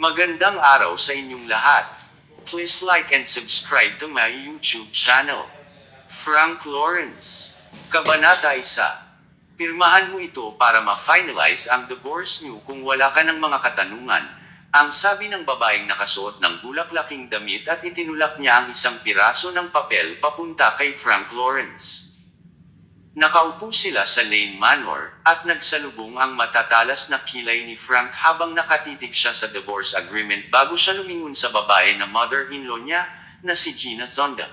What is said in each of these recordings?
Magandang araw sa inyong lahat. Please like and subscribe to my YouTube channel. Frank Lawrence. Kabanata 1. Pirmahan mo ito para ma-finalize ang divorce niyo kung wala ka ng mga katanungan. Ang sabi ng babaeng nakasuot ng bulaklaking damit at itinulak niya ang isang piraso ng papel papunta kay Frank Lawrence. Nakaupo sila sa Lane Manor, at nagsalubong ang matatalas na kilay ni Frank habang nakatitig siya sa divorce agreement bago siya lumingon sa babae na mother-in-law niya, na si Gina Zonda.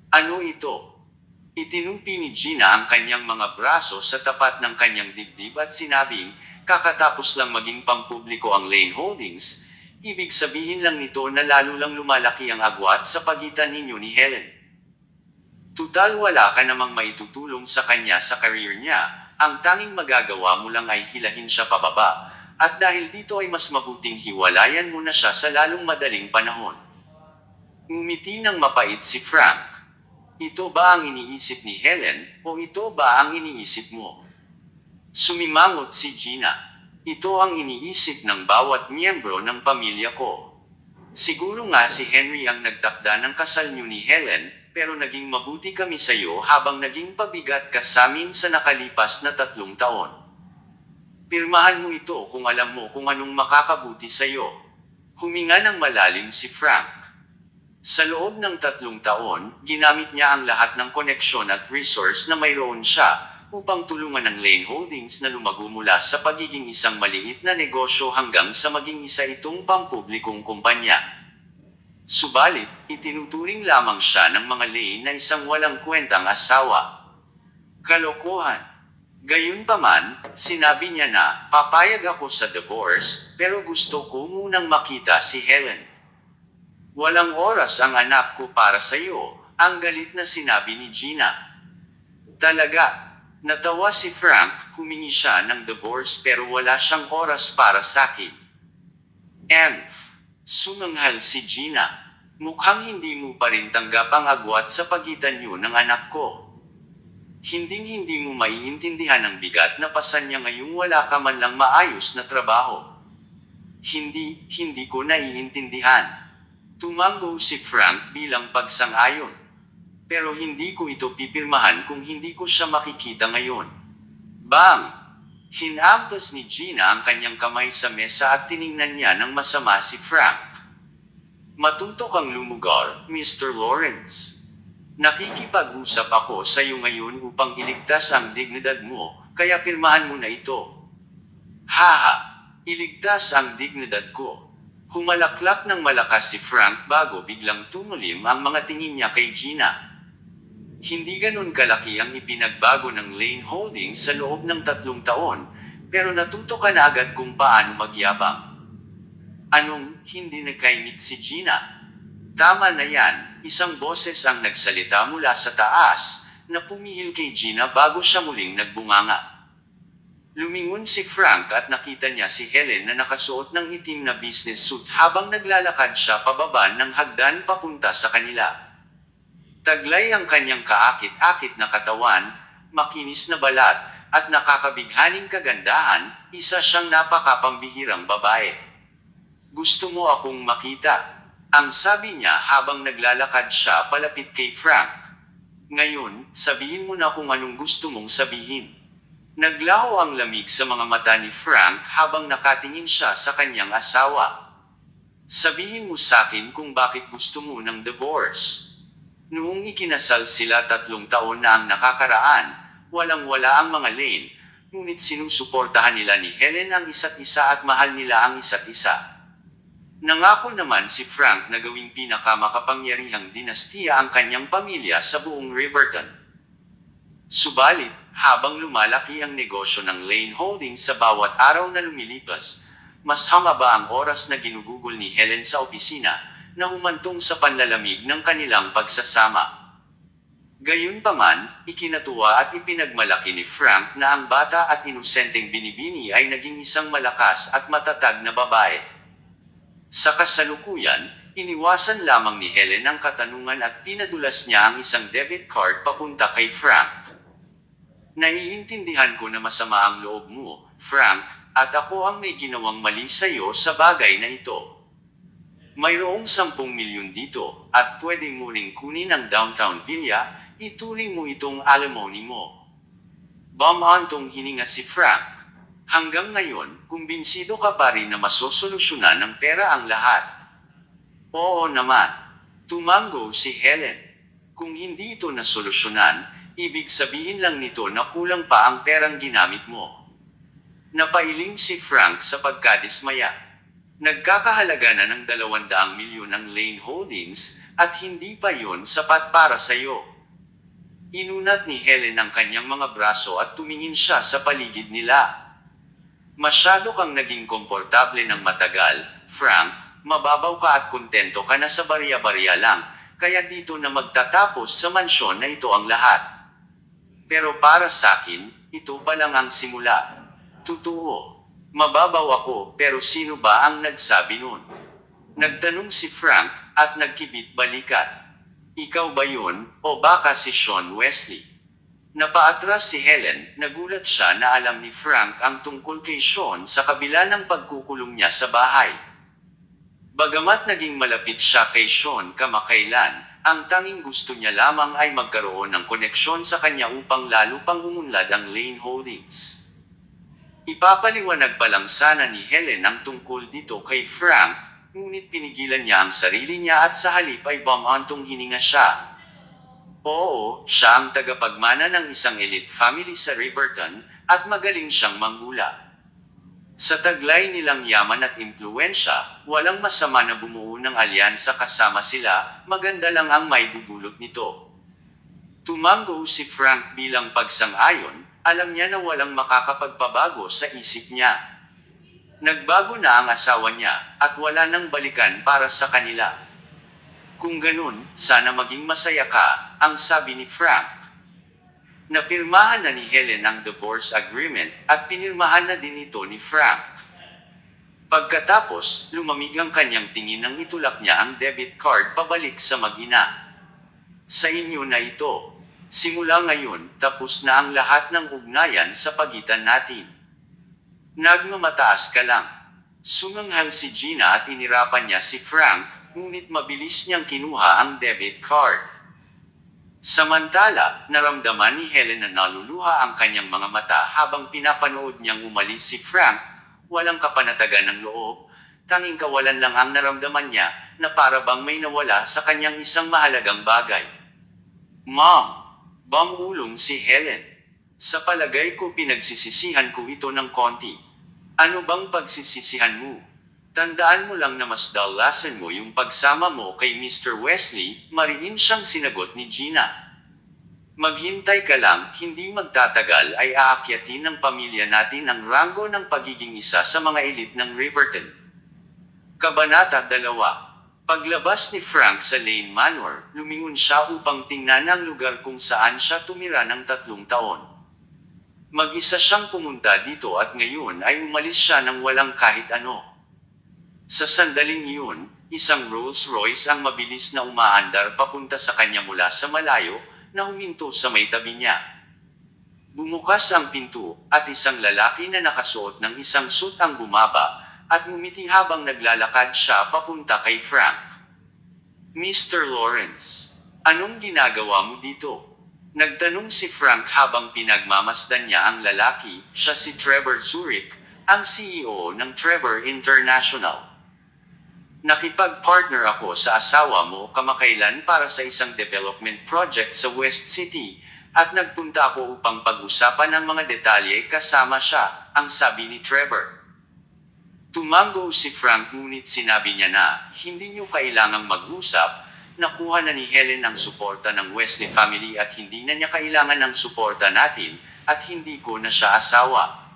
Ano ito? Itinumpi ni Gina ang kanyang mga braso sa tapat ng kanyang dibdib at sinabing, kakatapos lang maging pampubliko ang Lane Holdings, ibig sabihin lang nito na lalo lang lumalaki ang agwat sa pagitan ninyo ni Helen. Tutal wala ka namang maitutulong sa kanya sa career niya, ang tanging magagawa mo lang ay hilahin siya pababa, at dahil dito ay mas mabuting hiwalayan mo na siya sa lalong madaling panahon. Ngumiti ng mapait si Frank. Ito ba ang iniisip ni Helen, o ito ba ang iniisip mo? Sumimangot si Gina. Ito ang iniisip ng bawat miyembro ng pamilya ko. Siguro nga si Henry ang nagtakda ng kasal niyo ni Helen, pero naging mabuti kami sa iyo habang naging pabigat ka sa amin sa nakalipas na 3 taon. Pirmahan mo ito kung alam mo kung anong makakabuti sa iyo. Huminga ng malalim si Frank. Sa loob ng 3 taon, ginamit niya ang lahat ng koneksyon at resource na mayroon siya upang tulungan ang Lane Holdings na lumago mula sa pagiging isang maliit na negosyo hanggang sa maging isa itong pampublikong kumpanya. Subalit, itinuturing lamang siya ng mga Lane na isang walang kwentang asawa. Kalokohan. Gayunpaman, sinabi niya na, papayag ako sa divorce, pero gusto ko munang makita si Helen. Walang oras ang anak ko para sa iyo, ang galit na sinabi ni Gina. Talaga. Natawa si Frank, humingi siya ng divorce pero wala siyang oras para sakin. Sumanghal si Gina. Mukhang hindi mo pa rin tanggap ang agwat sa pagitan niyo ng anak ko. Hindi mo maiintindihan ang bigat na pasan niya ngayong wala ka man lang maayos na trabaho. Hindi ko naiintindihan. Tumango si Frank bilang pagsang-ayon. Pero hindi ko ito pipirmahan kung hindi ko siya makikita ngayon. Bang! Hinampas ni Gina ang kanyang kamay sa mesa at tiningnan niya ng masama si Frank. Matuto kang lumugar, Mr. Lawrence. Nakikipag-usap ako sa iyo ngayon upang iligtas ang dignidad mo, kaya pirmahan mo na ito. Haha! Iligtas ang dignidad ko. Humalaklak ng malakas si Frank bago biglang tumulim ang mga tingin niya kay Gina. Hindi ganun kalaki ang ipinagbago ng Lane Holdings sa loob ng 3 taon, pero natuto ka na agad kung paano magyabang. Anong, hindi nagkaimik si Gina? Tama na yan, isang boses ang nagsalita mula sa taas, na pumihil kay Gina bago siya muling nagbunganga. Lumingon si Frank at nakita niya si Helen na nakasuot ng itim na business suit habang naglalakad siya pababa ng hagdan papunta sa kanila. Taglay ang kanyang kaakit-akit na katawan, makinis na balat, at nakakabighaning kagandahan, isa siyang napakapambihirang babae. Gusto mo akong makita? Ang sabi niya habang naglalakad siya palapit kay Frank. Ngayon, sabihin mo na kung anong gusto mong sabihin. Naglaho ang lamig sa mga mata ni Frank habang nakatingin siya sa kanyang asawa. Sabihin mo sakin kung bakit gusto mo ng divorce. Noong ikinasal sila 3 taon na ang nakakaraan, walang-wala ang mga Lane, ngunit sinusuportahan nila ni Helen ang isa't isa at mahal nila ang isa't isa. Nangako naman si Frank na gawing pinakamakapangyarihang dinastiya ang kanyang pamilya sa buong Riverton. Subalit, habang lumalaki ang negosyo ng Lane Holdings sa bawat araw na lumilipas, mas humaba ang oras na ginugugol ni Helen sa opisina, na humantong sa panlalamig ng kanilang pagsasama. Gayunpaman, ikinatuwa at ipinagmalaki ni Frank na ang bata at inosenteng binibini ay naging isang malakas at matatag na babae. Sa kasalukuyan, iniwasan lamang ni Helen ang katanungan at pinadulas niya ang isang debit card papunta kay Frank. Naiintindihan ko na masama ang loob mo, Frank, at ako ang may ginawang mali sa'yo sa bagay na ito. Mayroong 10 milyon dito, at pwede mo ring kunin ang downtown villa, ituring mo itong alimony mo. Bumantong hininga si Frank. Hanggang ngayon, kumbinsido ka pa rin na masosolusyonan ng pera ang lahat. Oo naman. Tumango si Helen. Kung hindi ito nasolusyonan, ibig sabihin lang nito na kulang pa ang perang ginamit mo. Napailing si Frank sa pagkadismaya. Nagkakahalaga na ng 200 milyon ang Lane Holdings, at hindi pa yon sapat para sa iyo. Inunat ni Helen ang kanyang mga braso at tumingin siya sa paligid nila. Masyado kang naging komportable ng matagal, Frank, mababaw ka at kontento ka na sa barya-barya lang, kaya dito na magtatapos sa mansyon na ito ang lahat. Pero para sa akin, ito pa lang ang simula. Totoo. Mababaw ako, pero sino ba ang nagsabi nun? Nagtanong si Frank, at nagkibit balikat. Ikaw ba yun, o baka si Sean Wesley? Napaatras si Helen, nagulat siya na alam ni Frank ang tungkol kay Sean sa kabila ng pagkukulong niya sa bahay. Bagamat naging malapit siya kay Sean kamakailan, ang tanging gusto niya lamang ay magkaroon ng koneksyon sa kanya upang lalo pang umunlad ang Lane Holdings. Ipapaliwanag pa lang sana ni Helen ang tungkol dito kay Frank, ngunit pinigilan niya ang sarili niya at sa halip ay bumantong hininga siya. Oo, siya ang tagapagmana ng isang elite family sa Riverton, at magaling siyang manghula. Sa taglay nilang yaman at impluwensya, walang masama na bumuo ng alyansa kasama sila, maganda lang ang may dudulot nito. Tumango si Frank bilang pagsang-ayon, alam niya na walang makakapagpabago sa isip niya. Nagbago na ang asawa niya, at wala nang balikan para sa kanila. Kung ganun, sana maging masaya ka, ang sabi ni Frank. Napirmahan na ni Helen ang divorce agreement, at pinirmahan na din ito ni Frank. Pagkatapos, lumamig ang kanyang tingin nang itulak niya ang debit card pabalik sa mag-ina. Sa inyo na ito. Simula ngayon, tapos na ang lahat ng ugnayan sa pagitan natin. Nagmamataas ka lang. Sumanghal si Gina at inirapan niya si Frank, ngunit mabilis niyang kinuha ang debit card. Samantala, naramdaman ni Helen na naluluha ang kanyang mga mata habang pinapanood niyang umalis si Frank, walang kapanatagan ng loob, tanging kawalan lang ang naramdaman niya, na para bang may nawala sa kanyang isang mahalagang bagay. Mom! Bumulong si Helen. Sa palagay ko pinagsisisihan ko ito ng konti. Ano bang pagsisisihan mo? Tandaan mo lang na mas dalasan mo yung pagsama mo kay Mr. Wesley, mariin siyang sinagot ni Gina. Maghintay ka lang, hindi magtatagal ay aakyatin ng pamilya natin ang ranggo ng pagiging isa sa mga elite ng Riverton. Kabanata 2. Paglabas ni Frank sa Lane Manor, lumingon siya upang tingnan ang lugar kung saan siya tumira ng 3 taon. Mag-isa siyang pumunta dito at ngayon ay umalis siya ng walang kahit ano. Sa sandaling iyon, isang Rolls Royce ang mabilis na umaandar papunta sa kanya mula sa malayo, na huminto sa may tabi niya. Bumukas ang pinto, at isang lalaki na nakasuot ng isang suit ang bumaba, at ngumiti habang naglalakad siya papunta kay Frank. Mr. Lawrence, anong ginagawa mo dito? Nagtanong si Frank habang pinagmamasdan niya ang lalaki, siya si Trevor Zurich, ang CEO ng Trevor International. Nakipag-partner ako sa asawa mo kamakailan para sa isang development project sa West City, at nagpunta ako upang pag-usapan ang mga detalye kasama siya, ang sabi ni Trevor. Tumango si Frank ngunit sinabi niya na, hindi niyo kailangang mag-usap, nakuha na ni Helen ang suporta ng Wesley family at hindi na niya kailangan ng suporta natin, at hindi ko na siya asawa.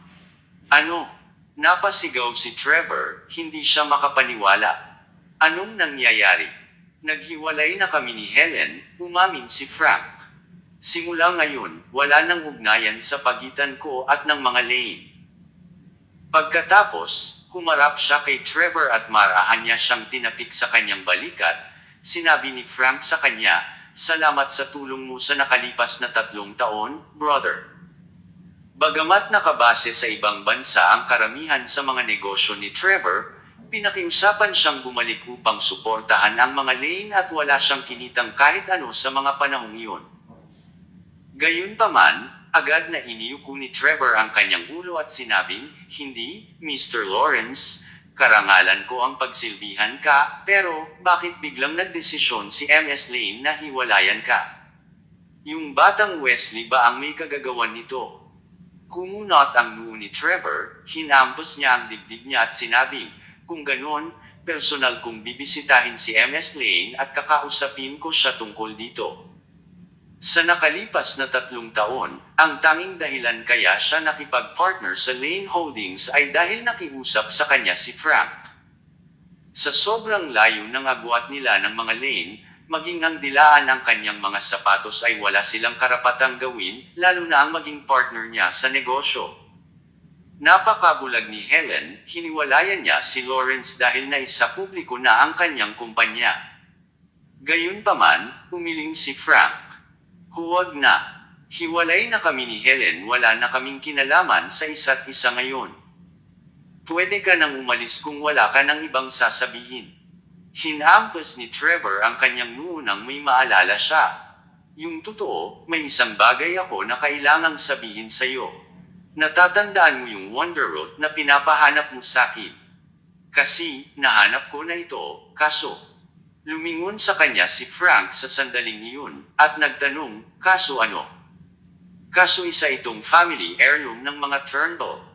Ano? Napasigaw si Trevor, hindi siya makapaniwala. Anong nangyayari? Naghiwalay na kami ni Helen, umamin si Frank. Simula ngayon, wala nang ugnayan sa pagitan ko at ng mga Lane. Pagkatapos, humarap siya kay Trevor at marahan niya siyang tinapik sa kanyang balikat, sinabi ni Frank sa kanya, salamat sa tulong mo sa nakalipas na 3 taon, brother. Bagamat nakabase sa ibang bansa ang karamihan sa mga negosyo ni Trevor, pinakiusapan siyang bumalik upang suportahan ang mga Lane at wala siyang kinitang kahit ano sa mga panahong iyon. Gayunpaman, agad na iniyuko ni Trevor ang kanyang ulo at sinabing, "Hindi, Mr. Lawrence, karangalan ko ang pagsilbihan ka, pero bakit biglang nagdesisyon si MS Lane na hiwalayan ka? Yung batang Wesley ba ang may kagagawan nito?" Kumunot ang noo ni Trevor, hinampos niya ang dibdib niya at sinabing, "Kung ganon, personal kong bibisitahin si MS Lane at kakausapin ko siya tungkol dito." Sa nakalipas na 3 taon, ang tanging dahilan kaya siya nakipag-partner sa Lane Holdings ay dahil nakiusap sa kanya si Frank. Sa sobrang layo ng agwat nila ng mga Lane, maging ang dilaan ng kanyang mga sapatos ay wala silang karapatang gawin, lalo na ang maging partner niya sa negosyo. Napakabulag ni Helen, hiniwalayan niya si Lawrence dahil naisapubliko na ang kanyang kumpanya. Gayunpaman, umiling si Frank. "Huwag na. Hiwalay na kami ni Helen, wala na kaming kinalaman sa isa't isa ngayon. Pwede ka nang umalis kung wala ka ng ibang sasabihin." Hinampas ni Trevor ang kanyang noo nang may maalala siya. "Yung totoo, may isang bagay ako na kailangang sabihin sa'yo. Natatandaan mo yung Wonder Root na pinapahanap mo sa'kin? Kasi, nahanap ko na ito, kaso." Lumingon sa kanya si Frank sa sandaling iyon, at nagtanong, "Kaso ano?" "Kaso isa itong family heirloom ng mga Turnbull.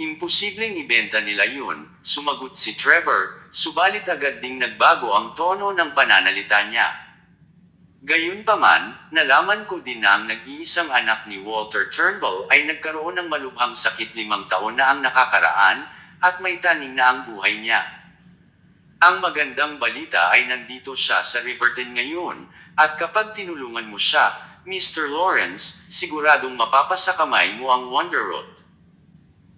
Imposibleng ibenta nila yun," sumagot si Trevor, subalit agad ding nagbago ang tono ng pananalita niya. "Gayunpaman, nalaman ko din na ang nag-iisang anak ni Walter Turnbull ay nagkaroon ng malubhang sakit 5 taon na ang nakakaraan, at may taning na ang buhay niya. Ang magandang balita ay nandito siya sa Riverton ngayon, at kapag tinulungan mo siya, Mr. Lawrence, siguradong mapapasakamay mo ang Wonder Root."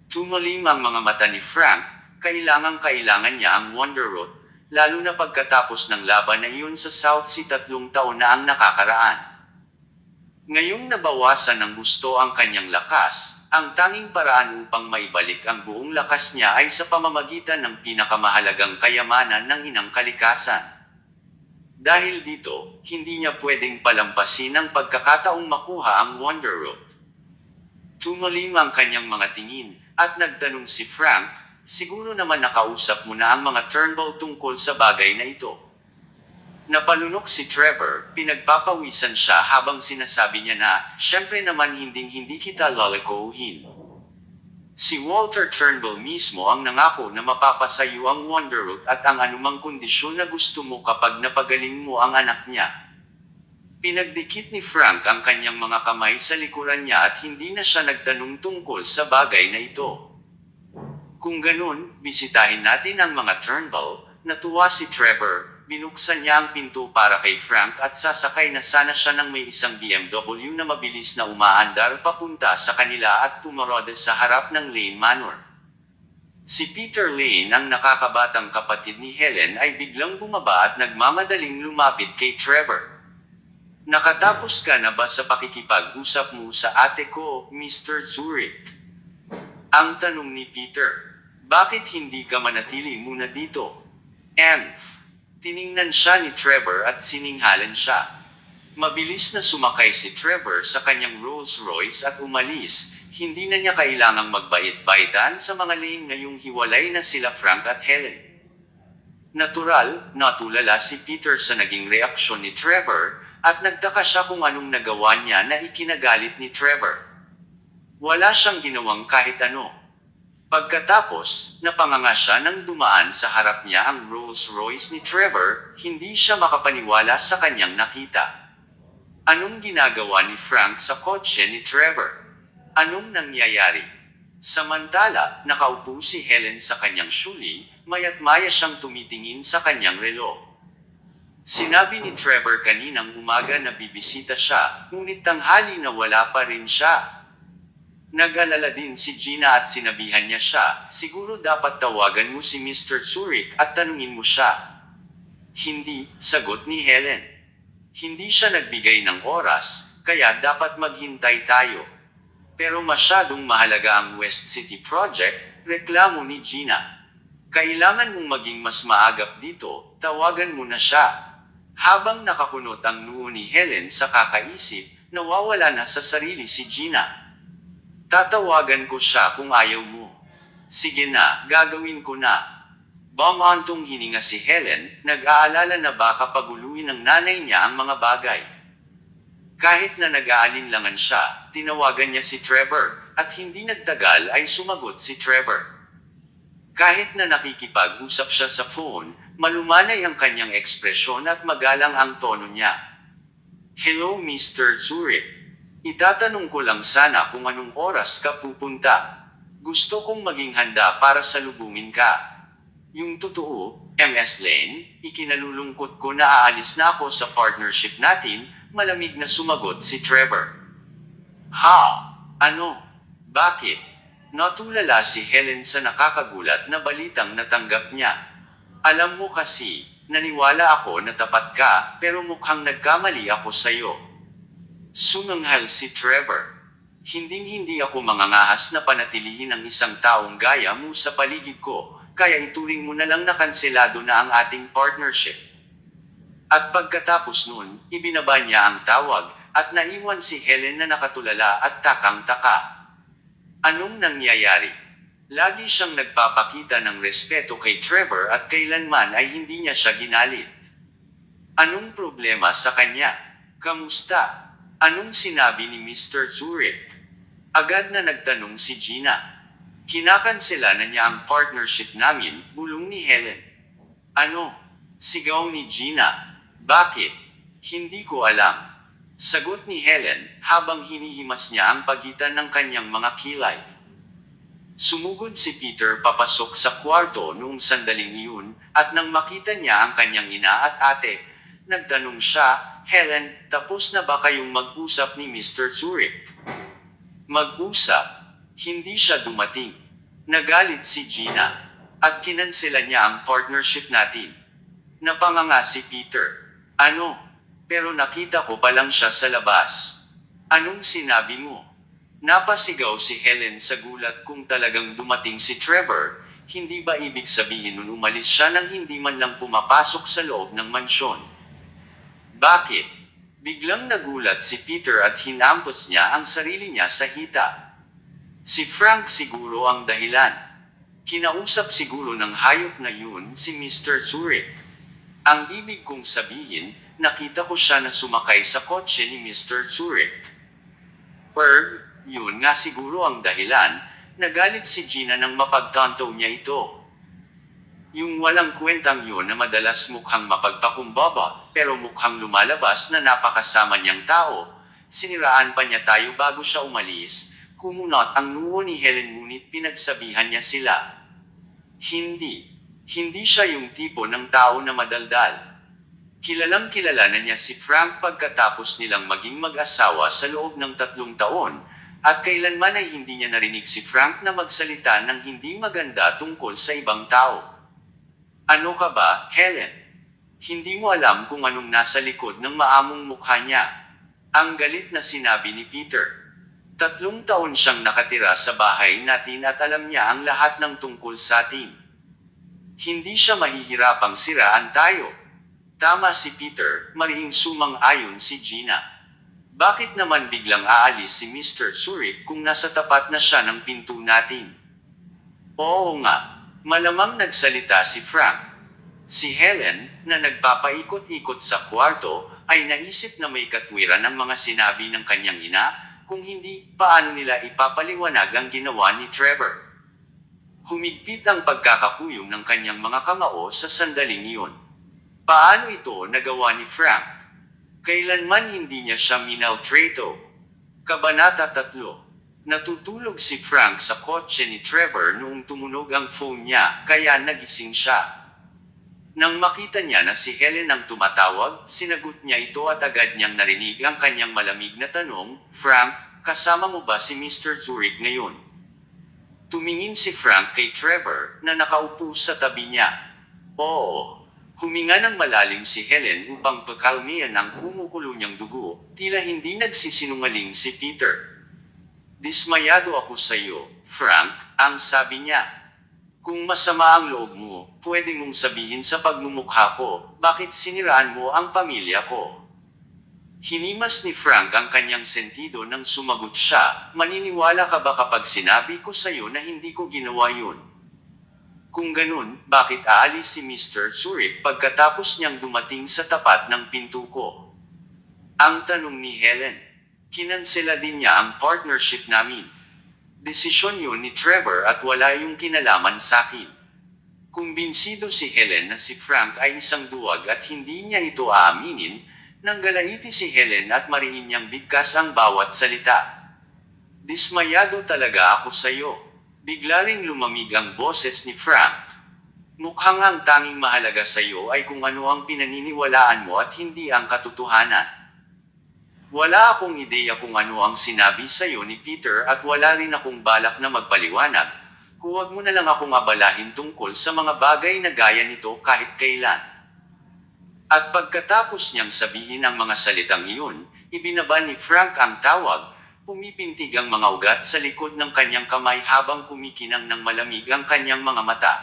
Tumalim ang mga mata ni Frank, kailangan niya ang Wonder Root, lalo na pagkatapos ng laban na iyon sa South Sea 3 taon na ang nakakaraan. Ngayong nabawasan ng gusto ang kanyang lakas, ang tanging paraan upang maibalik ang buong lakas niya ay sa pamamagitan ng pinakamahalagang kayamanan ng inang kalikasan. Dahil dito, hindi niya pwedeng palampasin ang pagkakataong makuha ang Wonder Root. Tumalim ang kanyang mga tingin, at nagtanong si Frank, "Siguro naman nakausap mo na ang mga Turnbull tungkol sa bagay na ito?" Napalunok si Trevor, pinagpapawisan siya habang sinasabi niya na, "Siyempre naman hindi kita lalakouhin. Si Walter Turnbull mismo ang nangako na mapapasayo ang Wonder Root at ang anumang kondisyon na gusto mo kapag napagaling mo ang anak niya." Pinagdikit ni Frank ang kanyang mga kamay sa likuran niya at hindi na siya nagtanong tungkol sa bagay na ito. "Kung ganun, bisitahin natin ang mga Turnbull." Natuwa si Trevor. Binuksan niya ang pinto para kay Frank at sasakay na sana siya ng may isang BMW na mabilis na umaandar papunta sa kanila at pumarada sa harap ng Lane Manor. Si Peter Lane, ang nakakabatang kapatid ni Helen, ay biglang bumaba at nagmamadaling lumapit kay Trevor. "Nakatapos ka na ba sa pakikipag-usap mo sa ate ko, Mr. Zurich?" Ang tanong ni Peter. "Bakit hindi ka manatili muna dito?" Tiningnan siya ni Trevor at sininghalan siya. Mabilis na sumakay si Trevor sa kanyang Rolls Royce at umalis, hindi na niya kailangang magbait-baitan sa mga Lane ngayong hiwalay na sila Frank at Helen. Natural, natulala si Peter sa naging reaksyon ni Trevor, at nagtaka siya kung anong nagawa niya na ikinagalit ni Trevor. Wala siyang ginawang kahit ano. Pagkatapos, napanganga siya nang dumaan sa harap niya ang Rolls Royce ni Trevor, hindi siya makapaniwala sa kanyang nakita. Anong ginagawa ni Frank sa kotse ni Trevor? Anong nangyayari? Samantala, nakaupo si Helen sa kanyang syuli, maya't maya siyang tumitingin sa kanyang relo. Sinabi ni Trevor kaninang umaga na bibisita siya, ngunit tanghali na wala pa rin siya. Nag-alala din si Gina at sinabihan niya siya, "Siguro dapat tawagan mo si Mr. Zurich at tanungin mo siya." "Hindi," sagot ni Helen. "Hindi siya nagbigay ng oras, kaya dapat maghintay tayo." Pero masyadong mahalaga ang West City Project, reklamo ni Gina. Kailangan mong maging mas maagap dito, tawagan mo na siya. Habang nakakunot ang noo ni Helen sa kakaisip, nawawala na sa sarili si Gina. Tatawagan ko siya kung ayaw mo. Sige na, gagawin ko na. Bumantong hininga si Helen, nag-aalala na baka paguluhin ng nanay niya ang mga bagay. Kahit na nag-aalinlangan siya, tinawagan niya si Trevor, at hindi nagtagal ay sumagot si Trevor. Kahit na nakikipag-usap siya sa phone, malumanay ang kanyang ekspresyon at magalang ang tono niya. Hello Mr. Zurich. Itatanong ko lang sana kung anong oras ka pupunta. Gusto kong maging handa para salubungin ka. Yung totoo, Ms. Lane, ikinalulungkot ko na aalis na ako sa partnership natin, malamig na sumagot si Trevor. Ha? Ano? Bakit? Natulala si Helen sa nakakagulat na balitang natanggap niya. Alam mo kasi, naniwala ako na tapat ka, pero mukhang nagkamali ako sa'yo. Sumanghal si Trevor. Hinding-hindi ako mangangahas na panatilihin ang isang taong gaya mo sa paligid ko, kaya ituring mo na lang na kanselado na ang ating partnership. At pagkatapos nun, ibinaba niya ang tawag, at naiwan si Helen na nakatulala at takang-taka. Anong nangyayari? Lagi siyang nagpapakita ng respeto kay Trevor at kailanman ay hindi niya siya ginalit. Anong problema sa kanya? Kamusta? Anong sinabi ni Mr. Zurich? Agad na nagtanong si Gina. Kinakansela na niya ang partnership namin, bulong ni Helen. Ano? Sigaw ni Gina. Bakit? Hindi ko alam. Sagot ni Helen, habang hinihimas niya ang pagitan ng kanyang mga kilay. Sumugod si Peter papasok sa kwarto noong sandaling iyon, at nang makita niya ang kanyang ina at ate, nagtanong siya, Helen, tapos na ba kayong mag-usap ni Mr. Zurich? Mag-usap? Hindi siya dumating. Nagalit si Gina, at kinansela niya ang partnership natin. Napanganga si Peter. Ano? Pero nakita ko pa lang siya sa labas. Anong sinabi mo? Napasigaw si Helen sa gulat kung talagang dumating si Trevor, hindi ba ibig sabihin nun umalis siya nang hindi man lang pumapasok sa loob ng mansyon? Bakit? Biglang nagulat si Peter at hinampos niya ang sarili niya sa hita. Si Frank siguro ang dahilan. Kinausap siguro ng hayop na yun si Mr. Zurich. Ang ibig kong sabihin, nakita ko siya na sumakay sa kotse ni Mr. Zurich. Yun nga siguro ang dahilan, nagalit si Gina nang mapagtanto niya ito. Yung walang kwentang yun na madalas mukhang mapagpakumbaba, pero mukhang lumalabas na napakasama niyang tao, siniraan pa niya tayo bago siya umalis, kumunot ang noo ni Helen ngunit pinagsabihan niya sila. Hindi siya yung tipo ng tao na madaldal. Kilalang kilala na niya si Frank pagkatapos nilang maging mag-asawa sa loob ng 3 taon, at kailanman ay hindi niya narinig si Frank na magsalita ng hindi maganda tungkol sa ibang tao. Ano ka ba, Helen? Hindi mo alam kung anong nasa likod ng maamong mukha niya. Ang galit na sinabi ni Peter. 3 taon siyang nakatira sa bahay natin at alam niya ang lahat ng tungkol sa atin. Hindi siya mahihirapang siraan tayo. Tama si Peter, mariing sumang-ayon si Gina. Bakit naman biglang aalis si Mr. Zurich kung nasa tapat na siya ng pinto natin? Oo nga, malamang nagsalita si Frank. Si Helen, na nagpapaikot-ikot sa kwarto, ay naisip na may katwiran ang mga sinabi ng kanyang ina, kung hindi, paano nila ipapaliwanag ang ginawa ni Trevor? Humigpit ang pagkakakuyong ng kanyang mga kamao sa sandaling iyon. Paano ito nagawa ni Frank? Kailanman hindi niya siya minaltrato. Kabanata 3. Natutulog si Frank sa kotse ni Trevor noong tumunog ang phone niya, kaya nagising siya. Nang makita niya na si Helen ang tumatawag, sinagot niya ito at agad niyang narinig ang kanyang malamig na tanong, Frank, kasama mo ba si Mr. Zurich ngayon? Tumingin si Frank kay Trevor, na nakaupo sa tabi niya. Oo. Huminga ng malalim si Helen upang pakalmihan ang kumukulo niyang dugo, tila hindi nagsisinungaling si Peter. Dismayado ako sa iyo, Frank, ang sabi niya. Kung masama ang loob mo, pwede mong sabihin sa pagmumukha ko, bakit siniraan mo ang pamilya ko? Hinimas ni Frank ang kanyang sentido nang sumagot siya, maniniwala ka ba kapag sinabi ko sa iyo na hindi ko ginawa yun? Kung ganun, bakit aalis si Mr. Zurich pagkatapos niyang dumating sa tapat ng pinto ko? Ang tanong ni Helen. Kinansela din niya ang partnership namin. Desisyon yun ni Trevor at wala yung kinalaman sakin. Kumbinsido si Helen na si Frank ay isang duwag at hindi niya ito aaminin, nanggalaiti si Helen at mariin niyang bigkas ang bawat salita. Dismayado talaga ako sa iyo. Bigla ring lumamig ang boses ni Frank. Mukhang ang tanging mahalaga sa iyo ay kung ano ang pinaniniwalaan mo at hindi ang katotohanan. Wala akong ideya kung ano ang sinabi sa iyo ni Peter at wala rin akong balak na magpaliwanag. Huwag mo na lang akong abalahin tungkol sa mga bagay na gaya nito kahit kailan. At pagkatapos niyang sabihin ang mga salitang iyon, ibinaba ni Frank ang tawag, pumipintig ang mga ugat sa likod ng kanyang kamay habang kumikinang ng malamig ang kanyang mga mata.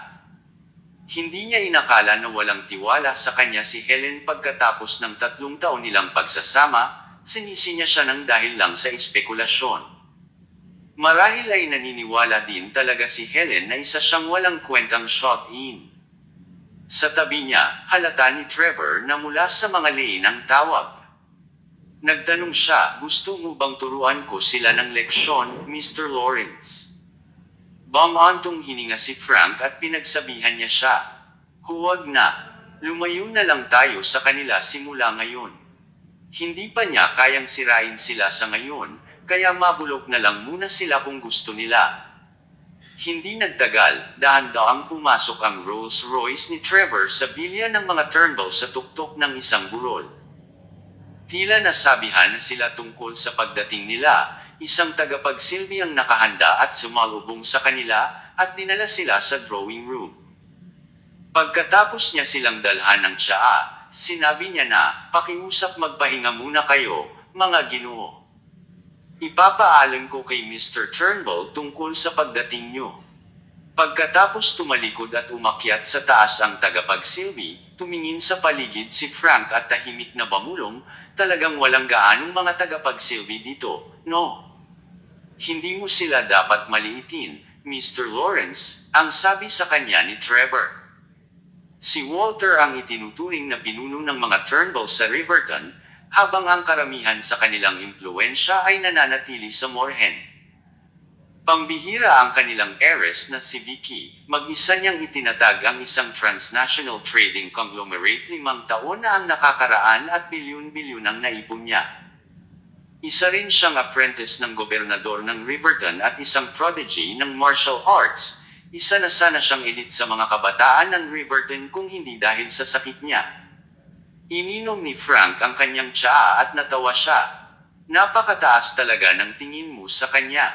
Hindi niya inakala na walang tiwala sa kanya si Helen pagkatapos ng 3 taon nilang pagsasama. Sinisi niya siya ng dahil lang sa espekulasyon. Marahil ay naniniwala din talaga si Helen na isa siyang walang kwentang shot-in. Sa tabi niya, halata ni Trevor na mula sa mga lein ang tawag. Nagtanong siya, gusto mo bang turuan ko sila ng leksyon, Mr. Lawrence? Bumantong hininga si Frank at pinagsabihan niya siya. Huwag na. Lumayo na lang tayo sa kanila simula ngayon. Hindi pa niya kayang sirain sila sa ngayon, kaya mabulok na lang muna sila kung gusto nila. Hindi nagtagal, dahan-daang pumasok ang Rolls Royce ni Trevor sa bilya ng mga Turnbull sa tuktok ng isang burol. Tila nasabihan na sila tungkol sa pagdating nila, isang tagapagsilbi ang nakahanda at sumalubong sa kanila, at dinala sila sa drawing room. Pagkatapos niya silang dalhan ng tsaa, sinabi niya na, pakiusap magpahinga muna kayo, mga ginoo. Ipapaalam ko kay Mr. Turnbull tungkol sa pagdating niyo. Pagkatapos tumalikod at umakyat sa taas ang tagapagsilbi, tumingin sa paligid si Frank at tahimik na bumulong, talagang walang gaanong mga tagapagsilbi dito, no? Hindi mo sila dapat maliitin, Mr. Lawrence, ang sabi sa kanya ni Trevor. Si Walter ang itinuturing na pinuno ng mga Turnbull sa Riverton, habang ang karamihan sa kanilang impluensya ay nananatili sa Moorhen. Pambihira ang kanilang heiress na si Vicky, mag-isa niyang itinatag ang isang transnational trading conglomerate 5 taon na ang nakakaraan at bilyon-bilyon ang naipon niya. Isa rin siyang apprentice ng gobernador ng Riverton at isang prodigy ng martial arts. Isa na sana siyang elite sa mga kabataan ng Riverton kung hindi dahil sa sakit niya. Ininom ni Frank ang kanyang tsaa at natawa siya. Napakataas talaga ng tingin mo sa kanya.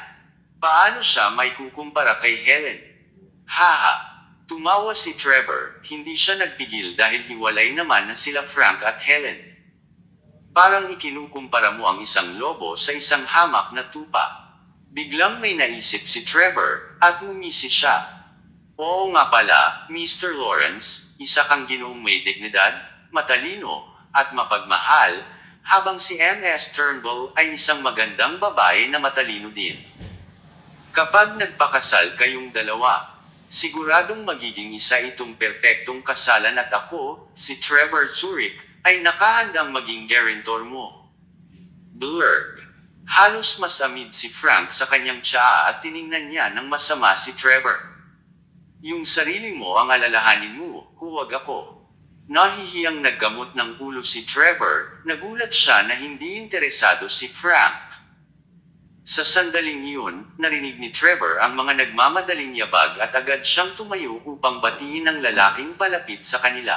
Paano siya may kukumpara kay Helen? Haha! Tumawa si Trevor, hindi siya nagpigil dahil hiwalay naman na sila Frank at Helen. Parang ikinukumpara mo ang isang lobo sa isang hamak na tupa. Biglang may naisip si Trevor, at ngumisi siya. Oo nga pala, Mr. Lawrence, isa kang ginoong may dignidad, matalino, at mapagmahal, habang si M.S. Turnbull ay isang magandang babae na matalino din. Kapag nagpakasal kayong dalawa, siguradong magiging isa itong perpektong kasalan at ako, si Trevor Zurich, ay nakahandang maging guarantor mo. Blurg. Halos masamid si Frank sa kanyang tsaa at tiningnan niya ng masama si Trevor. Yung sarili mo ang alalahanin mo, huwag ako. Nahihiyang naggamot ng ulo si Trevor, nagulat siya na hindi interesado si Frank. Sa sandaling iyon, narinig ni Trevor ang mga nagmamadaling yabag at agad siyang tumayo upang batiin ang lalaking palapit sa kanila.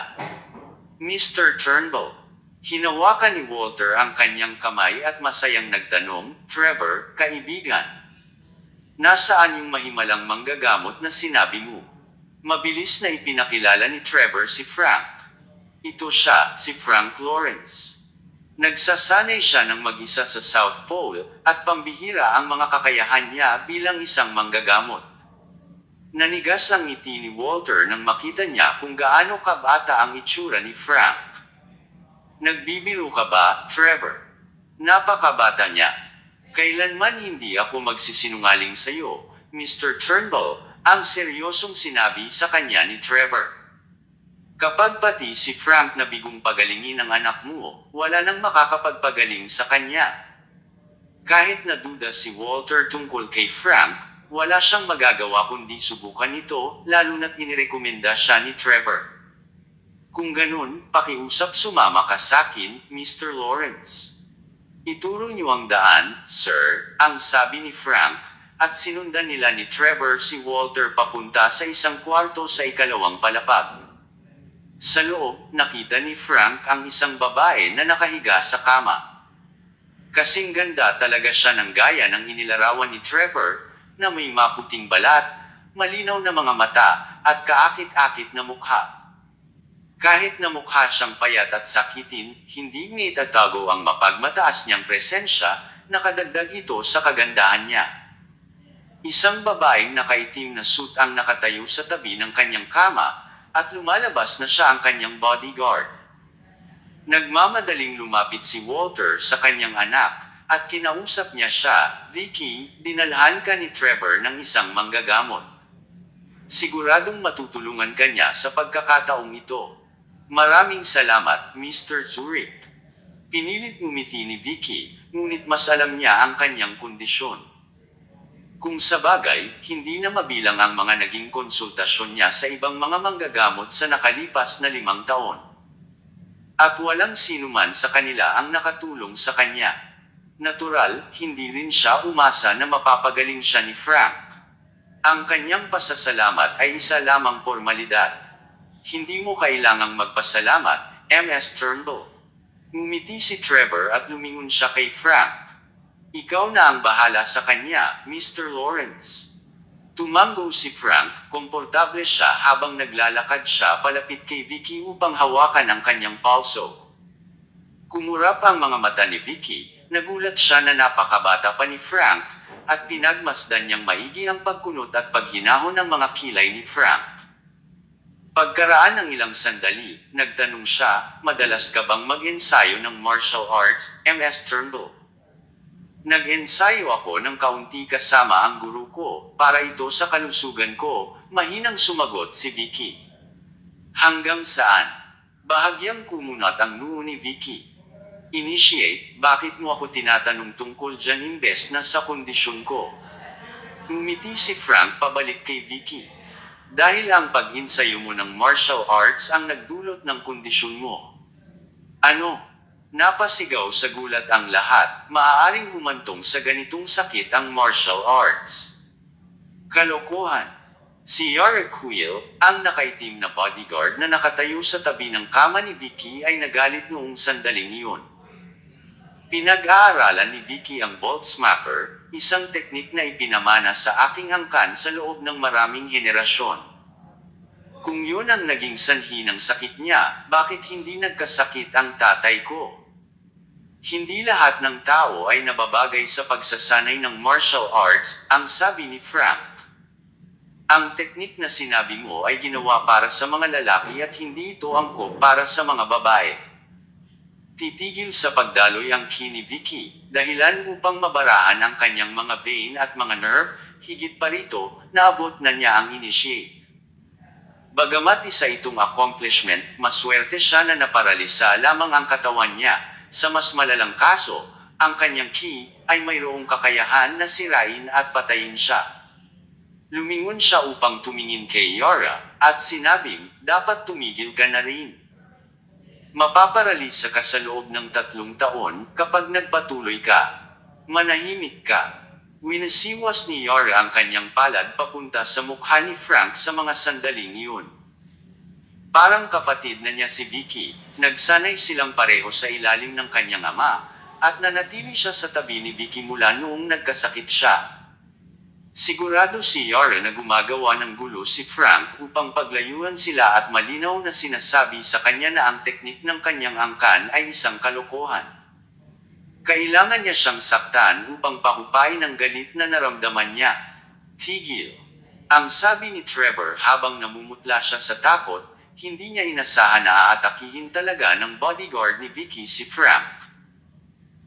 Mr. Turnbull. Hinawakan ni Walter ang kanyang kamay at masayang nagtanong, Trevor, kaibigan. Nasaan yung mahimalang manggagamot na sinabi mo? Mabilis na ipinakilala ni Trevor si Frank. Ito siya, si Frank Lawrence. Nagsasanay siya ng mag-isa sa South Pole, at pambihira ang mga kakayahan niya bilang isang manggagamot. Nanigas ang ngiti ni Walter nang makita niya kung gaano kabata ang itsura ni Frank. Nagbibiro ka ba, Trevor? Napakabata niya. Kailanman hindi ako magsisinungaling sa'yo, Mr. Turnbull, ang seryosong sinabi sa kanya ni Trevor. Kapag pati si Frank na bigong pagalingin ang anak mo, wala nang makakapagpagaling sa kanya. Kahit naduda si Walter tungkol kay Frank, wala siyang magagawa kundi subukan ito, lalo na't inirekomenda siya ni Trevor. Kung ganun, pakiusap sumama ka sakin, Mr. Lawrence. Ituro niyo ang daan, sir, ang sabi ni Frank, at sinundan nila ni Trevor si Walter papunta sa isang kwarto sa ikalawang palapag. Sa loob, nakita ni Frank ang isang babae na nakahiga sa kama. Kasing ganda talaga siya ng gaya ng inilarawan ni Trevor, na may maputing balat, malinaw na mga mata, at kaakit-akit na mukha. Kahit na mukha siyang payat at sakitin, hindi may itatago ang mapagmataas niyang presensya, nakadagdag ito sa kagandahan niya. Isang babaeng nakaitim na suit ang nakatayo sa tabi ng kanyang kama, at lumalabas na siya ang kanyang bodyguard. Nagmamadaling lumapit si Walter sa kanyang anak, at kinausap niya siya, Vicky, dinalhan ka ni Trevor ng isang manggagamot. Siguradong matutulungan ka niya sa pagkakataong ito. Maraming salamat, Mr. Zurich. Pinilit ngumiti ni Vicky, ngunit mas alam niya ang kanyang kondisyon. Kung sa bagay, hindi na mabilang ang mga naging konsultasyon niya sa ibang mga manggagamot sa nakalipas na 5 taon. At walang sinuman sa kanila ang nakatulong sa kanya. Natural, hindi rin siya umasa na mapapagaling siya ni Frank. Ang kanyang pasasalamat ay isa lamang pormalidad. Hindi mo kailangang magpasalamat, Ms. Turnbull. Ngumiti si Trevor at lumingon siya kay Frank. Ikaw na ang bahala sa kanya, Mr. Lawrence. Tumango si Frank, komportable siya habang naglalakad siya palapit kay Vicky upang hawakan ang kanyang palso. Kumurap ang mga mata ni Vicky, nagulat siya na napakabata pa ni Frank, at pinagmasdan niyang maigi ang pagkunot at paghinahon ng mga kilay ni Frank. Pagkaraan ng ilang sandali, nagtanong siya, madalas ka bang mag-ensayo ng martial arts, Ms. Turnbull? Nag-ensayo ako ng kaunti kasama ang guru ko, para ito sa kalusugan ko, mahinang sumagot si Vicky. Hanggang saan? Bahagyang kumunat ang noo ni Vicky. Initiate, bakit mo ako tinatanong tungkol dyan imbes na sa kondisyon ko? Ngumiti si Frank pabalik kay Vicky. Dahil ang pag-ensayo mo ng martial arts ang nagdulot ng kondisyon mo. Ano? Napasigaw sa gulat ang lahat, maaaring humantong sa ganitong sakit ang martial arts. Kalokohan. Si Yara Quill, ang nakaitim na bodyguard na nakatayo sa tabi ng kama ni Vicky ay nagalit noong sandaling iyon. Pinag-aaralan ni Vicky ang Bolt Smacker, isang teknik na ipinamana sa aking angkan sa loob ng maraming henerasyon. Kung yun ang naging sanhi ng sakit niya, bakit hindi nagkasakit ang tatay ko? Hindi lahat ng tao ay nababagay sa pagsasanay ng martial arts, ang sabi ni Frank. Ang teknik na sinabi mo ay ginawa para sa mga lalaki at hindi ito angkop para sa mga babae. Titigil sa pagdaloy ang ki ni Vicky, dahilan upang mabarahan ang kanyang mga vein at mga nerve, higit pa rito, naabot na niya ang initiate. Bagamat isa itong accomplishment, maswerte siya na naparalisa lamang ang katawan niya. Sa mas malalang kaso, ang kanyang ki ay mayroong kakayahan na sirain at patayin siya. Lumingon siya upang tumingin kay Yara, at sinabing, dapat tumigil ka na rin. Mapaparalisa ka sa loob ng 3 taon kapag nagpatuloy ka. Manahimik ka. Winasiwas ni Yara ang kanyang palad papunta sa mukha ni Frank sa mga sandaling iyon. Parang kapatid na niya si Vicky, nagsanay silang pareho sa ilalim ng kanyang ama, at nanatili siya sa tabi ni Vicky mula noong nagkasakit siya. Sigurado si Yara na gumagawa ng gulo si Frank upang paglayuan sila at malinaw na sinasabi sa kanya na ang teknik ng kanyang angkan ay isang kalokohan. Kailangan niya siyang saktan upang pahupain ang galit na naramdaman niya. Tigil. Ang sabi ni Trevor habang namumutla siya sa takot, hindi niya inasahan na aatakihin talaga ng bodyguard ni Vicky si Frank.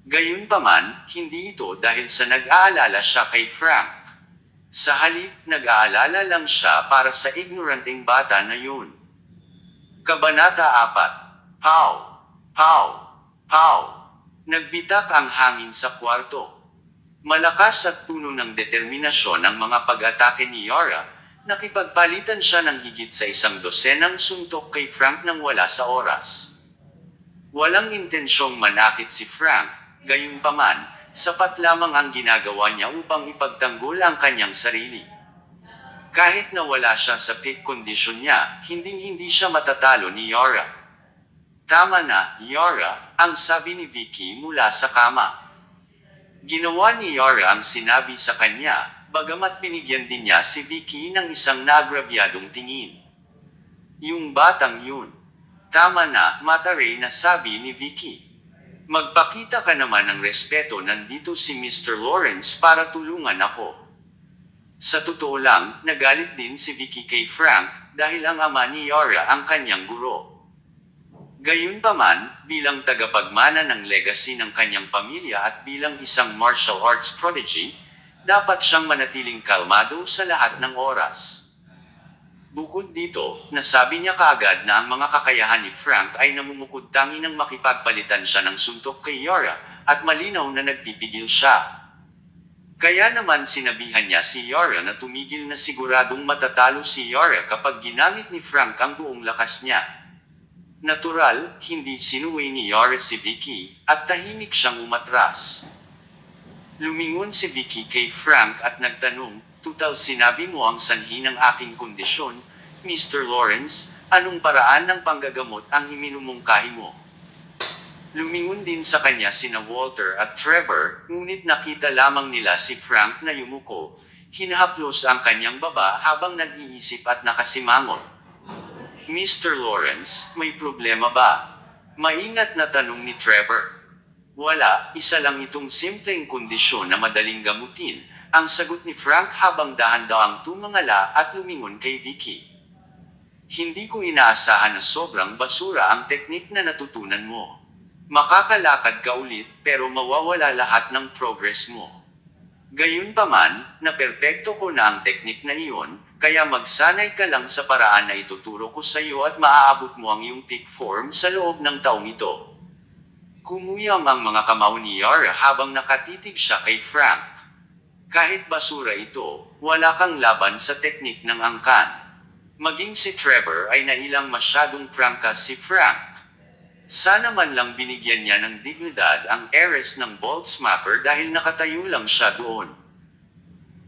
Gayunpaman, hindi ito dahil sa nag-aalala siya kay Frank. Sa halip, nag-aalala lang siya para sa ignoranteng bata na yun. Kabanata 4. Pow! Pow! Pow! Nagbitak ang hangin sa kwarto. Malakas at puno ng determinasyon ang mga pag-atake ni Yara, nakipagpalitan siya ng higit sa 100 suntok kay Frank nang wala sa oras. Walang intensyong manakit si Frank, gayunpaman, sapat lamang ang ginagawa niya upang ipagtanggol ang kanyang sarili. Kahit na wala siya sa peak condition niya, hindi siya matatalo ni Yara. Tama na, Yara, ang sabi ni Vicky mula sa kama. Ginawa ni Yara ang sinabi sa kanya, bagamat binigyan din niya si Vicky ng isang nagrabyadong tingin. Yung batang yun. Tama na, Mataray na sabi ni Vicky. Magpakita ka naman ng respeto, nandito si Mr. Lawrence para tulungan ako. Sa totoo lang, nagalit din si Vicky kay Frank dahil ang ama ni Yara ang kanyang guro. Gayunpaman, bilang tagapagmana ng legacy ng kanyang pamilya at bilang isang martial arts prodigy, dapat siyang manatiling kalmado sa lahat ng oras. Bukod dito, nasabi niya kaagad na ang mga kakayahan ni Frank ay namumukod-tangi nang makipagpalitan siya ng suntok kay Yara, at malinaw na nagpipigil siya. Kaya naman sinabihan niya si Yara na tumigil na siguradong matatalo si Yara kapag ginamit ni Frank ang buong lakas niya. Natural, hindi sinuwi ni Yara si Vicky, at tahimik siyang umatras. Lumingon si Vicky kay Frank at nagtanong, "Tutal sinabi mo ang sanhi ng aking kondisyon, Mr. Lawrence, anong paraan ng panggagamot ang iminumungkahi mo?" Lumingon din sa kanya sina Walter at Trevor, ngunit nakita lamang nila si Frank na yumuko, hinahaplos ang kanyang baba habang nag-iisip at nakasimangot. "Mr. Lawrence, may problema ba?" Maingat na tanong ni Trevor. "Wala, isa lang itong simpleng kondisyon na madaling gamutin," ang sagot ni Frank habang dahan-dahang tumangala at lumingon kay Vicky. "Hindi ko inaasahan na sobrang basura ang teknik na natutunan mo. Makakalakad ka ulit pero mawawala lahat ng progress mo. Gayunpaman, naperpekto ko na ang teknik na iyon, kaya magsanay ka lang sa paraan na ituturo ko sa iyo at maaabot mo ang iyong peak form sa loob ng taong ito." Kumuyam ang mga kamao ni Yara habang nakatitig siya kay Frank. Kahit basura ito, wala kang laban sa teknik ng angkan. Maging si Trevor ay nailang masyadong prangka si Frank. Sana man lang binigyan niya ng dignidad ang heiress ng Boltzmacher dahil nakatayo lang siya doon.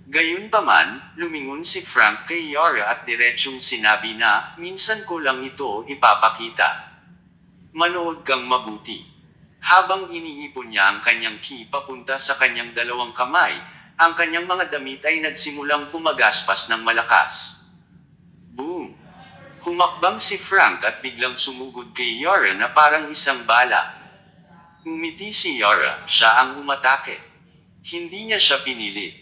Gayunpaman, lumingon si Frank kay Yara at diretsyong sinabi na, "Minsan ko lang ito ipapakita. Manood kang mabuti." Habang iniipon niya ang kanyang ki papunta sa kanyang dalawang kamay, ang kanyang mga damit ay nagsimulang pumagaspas ng malakas. Boom! Humakbang si Frank at biglang sumugod kay Yara na parang isang bala. Ngumiti si Yara, siya ang umatake. Hindi niya siya pinilit.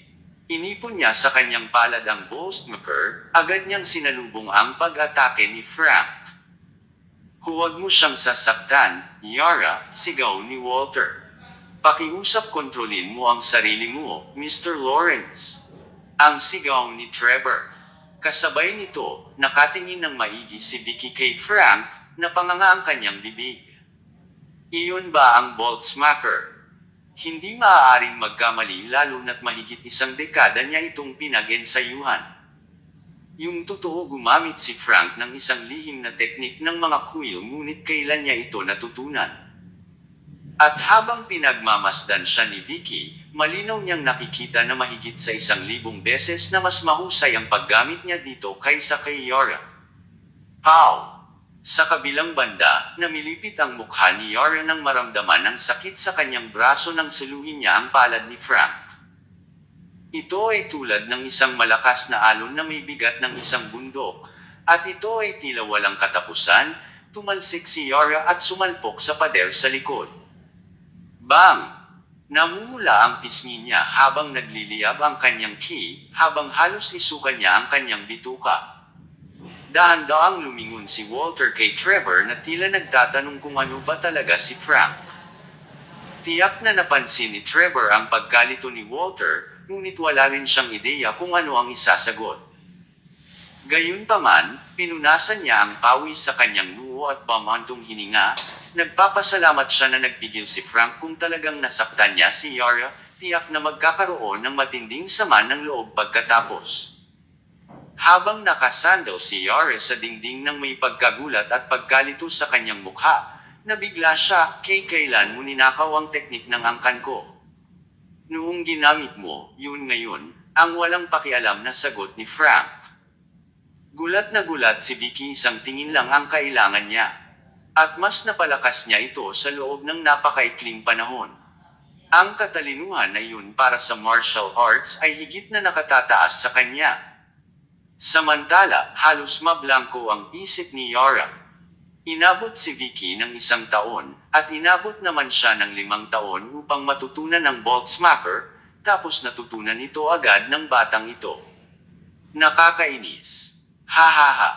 Inipon niya sa kanyang palad ang Boltzmacher, agad niyang sinalubong ang pag-atake ni Frank. "Huwag mo siyang sasaktan, Yara," sigaw ni Walter. "Pakiusap, kontrolin mo ang sarili mo, Mr. Lawrence." Ang sigaw ni Trevor. Kasabay nito, nakatingin ng maigi si Vicky kay Frank, napanganga ang kanyang bibig. "Iyon ba ang Boltzmacher?" Hindi maaaring magkamali lalo na't mahigit 1 dekada niya itong pinag-ensayuhan. Yung totoo, gumamit si Frank ng isang lihim na teknik ng mga kuil ngunit kailan niya ito natutunan. At habang pinagmamasdan siya ni Vicky, malinaw niyang nakikita na mahigit sa 1,000 beses na mas mahusay ang paggamit niya dito kaysa kay Yara. Pow! Sa kabilang banda, namilipit ang mukha ni Yara nang maramdaman ang sakit sa kanyang braso nang saluhin niya ang palad ni Frank. Ito ay tulad ng isang malakas na alon na may bigat ng isang bundok, at ito ay tila walang katapusan. Tumalsik si Yara at sumalpok sa pader sa likod. Bang! Namumula ang pisngi niya habang nagliliyab ang kanyang habang halos isukan niya ang kanyang bituka. Dahan-daang lumingon si Walter kay Trevor na tila nagtatanong kung ano ba talaga si Frank. Tiyak na napansin ni Trevor ang pagkalito ni Walter, ngunit wala rin siyang ideya kung ano ang isasagot. Gayunpaman, pinunasan niya ang pawis sa kanyang noo at pamantong hininga. Nagpapasalamat siya na nagpigil si Frank kung talagang nasaktan niya si Yara, tiyak na magkakaroon ng matinding sama ng loob pagkatapos. Habang nakasandal si Yara sa dingding ng may pagkagulat at pagkalito sa kanyang mukha, nabigla siya, kailan mo ninakaw ang teknik ng angkan ko? Noong ginamit mo, yun ngayon, ang walang pakialam na sagot ni Frank. Gulat na gulat si Vicky, isang tingin lang ang kailangan niya. At mas napalakas niya ito sa loob ng napakaikling panahon. Ang katalinuhan na yun para sa martial arts ay higit na nakatataas sa kanya. Samantala, halos mablangko ang isip ni Yara. Inabot si Vicky ng 1 taon, at inabot naman siya ng 5 taon upang matutunan ang bolt smacker, tapos natutunan ito agad ng batang ito. Nakakainis. Ha.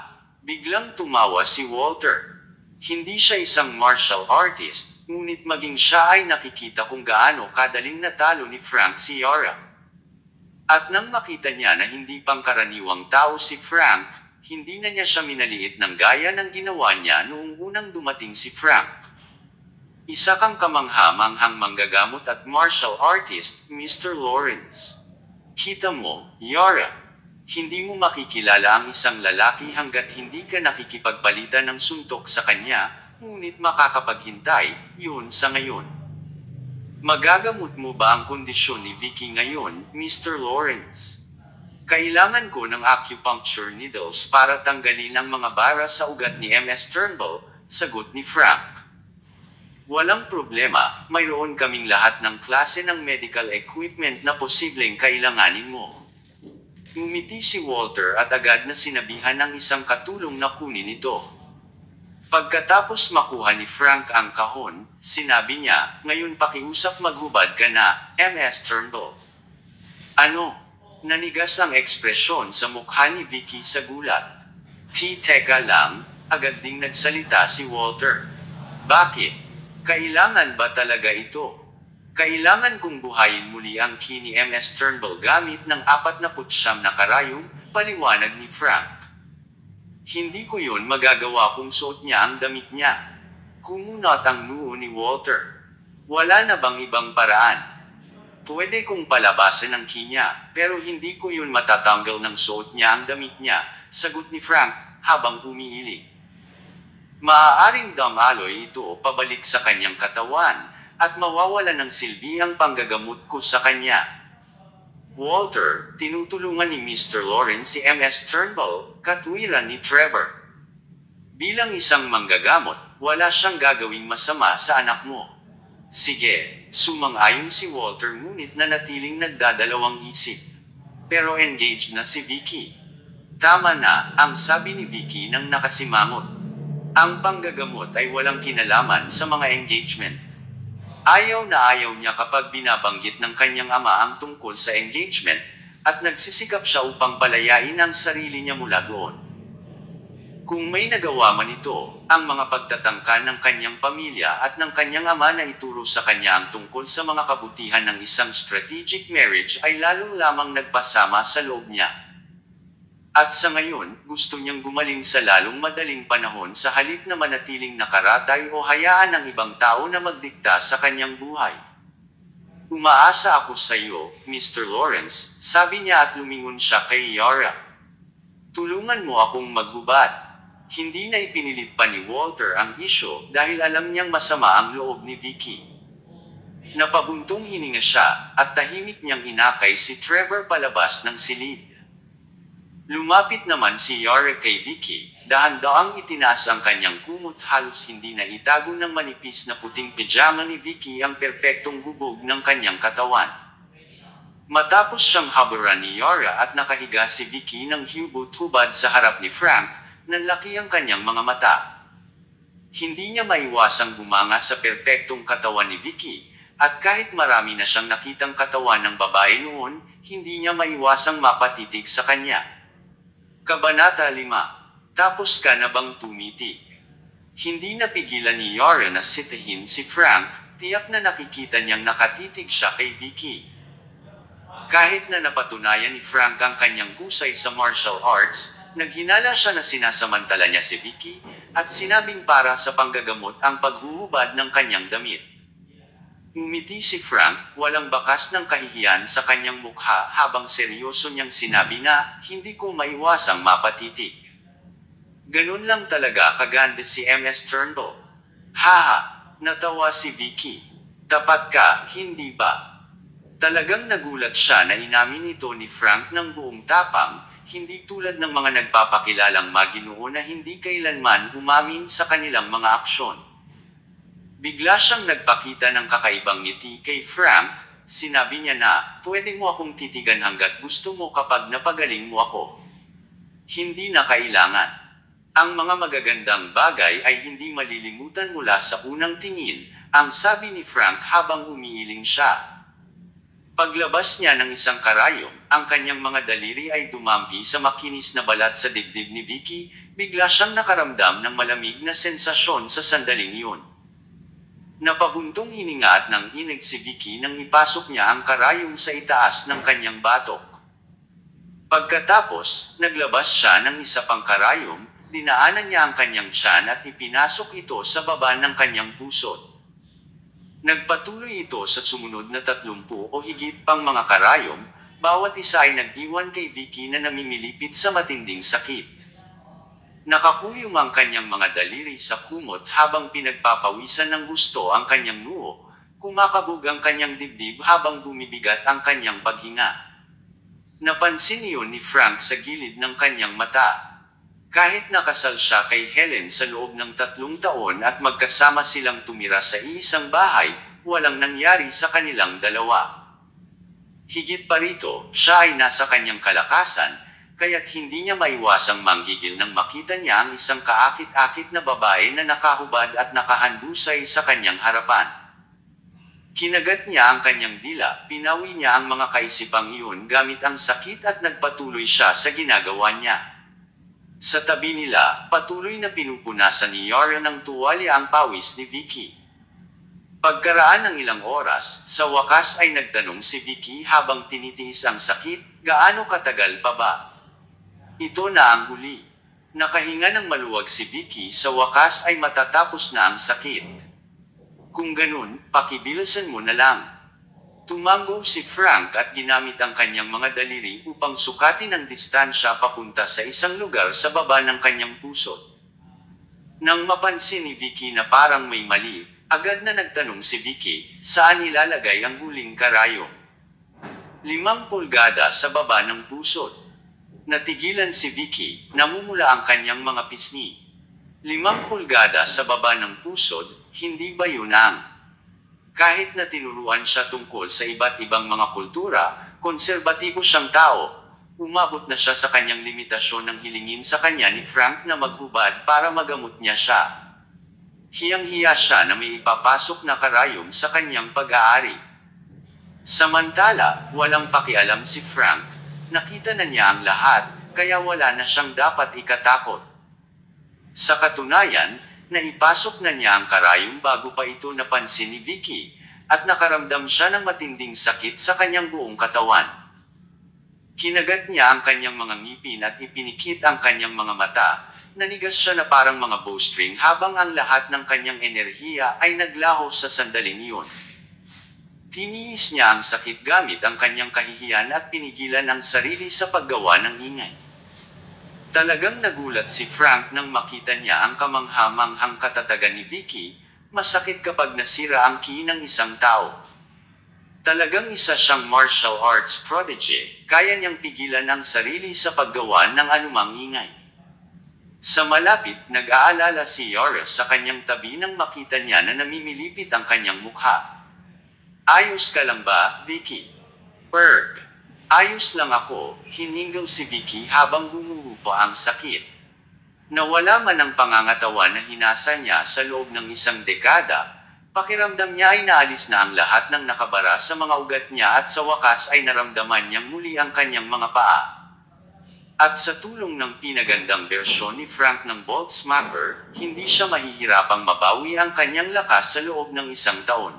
Biglang tumawa si Walter. Hindi siya isang martial artist, ngunit maging siya ay nakikita kung gaano kadaling natalo ni Frank si Yara. At nang makita niya na hindi pangkaraniwang tao si Frank, hindi na niya siya minaliit ng gaya ng ginawa niya noong unang dumating si Frank. Isa kang kamangha-manghang manggagamot at martial artist, Mr. Lawrence. Kita mo, Yara. Hindi mo makikilala ang isang lalaki hanggat hindi ka nakikipagpalitan ng suntok sa kanya, ngunit makakapaghintay, yun sa ngayon. Magagamot mo ba ang kondisyon ni Vicky ngayon, Mr. Lawrence? Kailangan ko ng acupuncture needles para tanggalin ang mga bara sa ugat ni Ms. Turnbull, sagot ni Frank. Walang problema, mayroon kaming lahat ng klase ng medical equipment na posibleng kailanganin mo. Ngumiti si Walter at agad na sinabihan ng isang katulong na kunin ito. Pagkatapos makuha ni Frank ang kahon, sinabi niya, ngayon pakiusap maghubad ka na, Ms. Turnbull. Ano? Nanigas ang ekspresyon sa mukha ni Vicky sa gulat. Teka lang, agad ding nagsalita si Walter. Bakit? Kailangan ba talaga ito? Kailangan kong buhayin muli ang ni Ms. Turnbull gamit ng 49 na karayom, paliwanag ni Frank. Hindi ko yun magagawa kung suot niya ang damit niya. Kumunot ang noo ni Walter. Wala na bang ibang paraan? Pwede kong palabasan ang niya, pero hindi ko yun matatanggal ng suot niya ang damit niya, sagot ni Frank, habang umiiling. Maaaring damaloy ito pabalik sa kanyang katawan, at mawawala ng silbi ang panggagamot ko sa kanya. Walter, tinutulungan ni Mr. Lawrence si Ms. Turnbull, katwiran ni Trevor. Bilang isang manggagamot, wala siyang gagawing masama sa anak mo. Sige, sumang-ayon si Walter ngunit nanatiling nagdadalawang isip. Pero engaged na si Vicky. Tama na, ang sabi ni Vicky nang nakasimangot. Ang panggagamot ay walang kinalaman sa mga engagement. Ayaw na ayaw niya kapag binabanggit ng kanyang ama ang tungkol sa engagement, at nagsisikap siya upang palayain ang sarili niya mula doon. Kung may nagawa man ito, ang mga pagtatangka ng kanyang pamilya at ng kanyang ama na ituro sa kanya ang tungkol sa mga kabutihan ng isang strategic marriage ay lalong lamang nagpasama sa loob niya. At sa ngayon, gusto niyang gumaling sa lalong madaling panahon sa halip na manatiling nakaratay o hayaan ang ibang tao na magdikta sa kanyang buhay. Umaasa ako sa iyo, Mr. Lawrence, sabi niya at lumingon siya kay Yara. Tulungan mo akong maghubad. Hindi na ipinilit pa ni Walter ang isyo dahil alam niyang masama ang loob ni Vicky. Napabuntong hininga siya at tahimik niyang inakay si Trevor palabas ng silid. Lumapit naman si Yara kay Vicky, dahan-daang itinaas ang kanyang kumot, halos hindi na itago ng manipis na puting pijama ni Vicky ang perpektong hubog ng kanyang katawan. Matapos siyang haburan ni Yara at nakahiga si Vicky ng hubot-hubad sa harap ni Frank, nanlaki ang kanyang mga mata. Hindi niya maiwasang bumanga sa perpektong katawan ni Vicky, at kahit marami na siyang nakitang katawan ng babae noon, hindi niya maiwasang mapatitig sa kanya. Kabanata 5. Tapos ka na bang tumitig? Hindi napigilan ni Yara na sitahin si Frank, tiyak na nakikita niyang nakatitig siya kay Vicky. Kahit na napatunayan ni Frank ang kanyang husay sa martial arts, naghinala siya na sinasamantala niya si Vicky, at sinabing para sa panggagamot ang paghuhubad ng kanyang damit. Ngumiti si Frank, walang bakas ng kahihiyan sa kanyang mukha habang seryoso niyang sinabi na, hindi ko maiwasang mapatitig. Ganun lang talaga kaganda si MS Turnbull. Haha, natawa si Vicky. Tapat ka, hindi ba? Talagang nagulat siya na inamin ito ni Frank ng buong tapang, hindi tulad ng mga nagpapakilalang maginoo na hindi kailanman umamin sa kanilang mga aksyon. Bigla siyang nagpakita ng kakaibang ngiti kay Frank, sinabi niya na, pwede mo akong titigan hanggat gusto mo kapag napagaling mo ako. Hindi na kailangan. Ang mga magagandang bagay ay hindi malilimutan mula sa unang tingin, ang sabi ni Frank habang umiiling siya. Paglabas niya ng isang karayom, ang kanyang mga daliri ay dumampi sa makinis na balat sa dibdib ni Vicky, bigla siyang nakaramdam ng malamig na sensasyon sa sandaling iyon. Napabuntong hininga at nang inig si Vicky nang ipasok niya ang karayom sa itaas ng kanyang batok. Pagkatapos, naglabas siya ng isa pang karayom, dinaanan niya ang kanyang tiyan at ipinasok ito sa baba ng kanyang pusod. Nagpatuloy ito sa sumunod na 30 o higit pang mga karayom, bawat isa ay nag-iwan kay Vicky na namimilipit sa matinding sakit. Nakakuyom ang kanyang mga daliri sa kumot habang pinagpapawisan ng gusto ang kanyang noo, kumakabog ang kanyang dibdib habang bumibigat ang kanyang paghinga. Napansin iyon ni Frank sa gilid ng kanyang mata. Kahit nakasal siya kay Helen sa loob ng 3 taon at magkasama silang tumira sa iisang bahay, walang nangyari sa kanilang dalawa. Higit pa rito, siya ay nasa kanyang kalakasan, kaya't hindi niya maiwasang manggigil nang makita niya ang isang kaakit-akit na babae na nakahubad at nakahandusay sa kanyang harapan. Kinagat niya ang kanyang dila, pinawi niya ang mga kaisipang iyon gamit ang sakit at nagpatuloy siya sa ginagawa niya. Sa tabi nila, patuloy na pinupunasan ni Yara ng tuwalya ang pawis ni Vicky. Pagkaraan ng ilang oras, sa wakas ay nagtanong si Vicky habang tinitiis ang sakit, gaano katagal pa ba? Ito na ang huli. Nakahinga ng maluwag si Vicky, sa wakas ay matatapos na ang sakit. Kung ganun, pakibilisan mo na lang. Tumango si Frank at ginamit ang kanyang mga daliri upang sukatin ang distansya papunta sa isang lugar sa baba ng kanyang pusod. Nang mapansin ni Vicky na parang may mali, agad na nagtanong si Vicky, saan ilalagay ang huling karayom? 5 pulgada sa baba ng pusod. Natigilan si Vicky, namumula ang kanyang mga pisngi. 5 pulgada sa baba ng pusod, hindi ba yun ang? Kahit na tinuruan siya tungkol sa iba't ibang mga kultura, konserbatibo siyang tao, umabot na siya sa kanyang limitasyon ng hilingin sa kanya ni Frank na maghubad para magamot niya siya. Hiyang-hiya siya na may ipapasok na karayom sa kanyang pag-aari. Samantala, walang pakialam si Frank. Nakita na niya ang lahat, kaya wala na siyang dapat ikatakot. Sa katunayan, naipasok na niya ang karayom bago pa ito napansin ni Vicky, at nakaramdam siya ng matinding sakit sa kanyang buong katawan. Kinagat niya ang kanyang mga ngipin at ipinikit ang kanyang mga mata, nanigas siya na parang mga bowstring habang ang lahat ng kanyang enerhiya ay naglaho sa sandaling iyon. Tiniis niya ang sakit gamit ang kanyang kahihiyan at pinigilan ang sarili sa paggawa ng ingay. Talagang nagulat si Frank nang makita niya ang kamangha-manghang katatagan ni Vicky, masakit kapag nasira ang ki ng isang tao. Talagang isa siyang martial arts prodigy, kaya niyang pigilan ang sarili sa paggawa ng anumang ingay. Sa malapit, nag-aalala si Yara sa kanyang tabi nang makita niya na namimilipit ang kanyang mukha. Ayos ka lang ba, Vicky? Berg. Ayos lang ako, hiningal si Vicky habang humuhupa ang sakit. Nawala man ang pangangatawa na hinasa niya sa loob ng isang dekada, Pakiramdam niya ay naalis na ang lahat ng nakabara sa mga ugat niya at sa wakas ay naramdaman niyang muli ang kanyang mga paa. At sa tulong ng pinagandang bersyon ni Frank ng Bolt Smacker, hindi siya mahihirapang mabawi ang kanyang lakas sa loob ng 1 taon.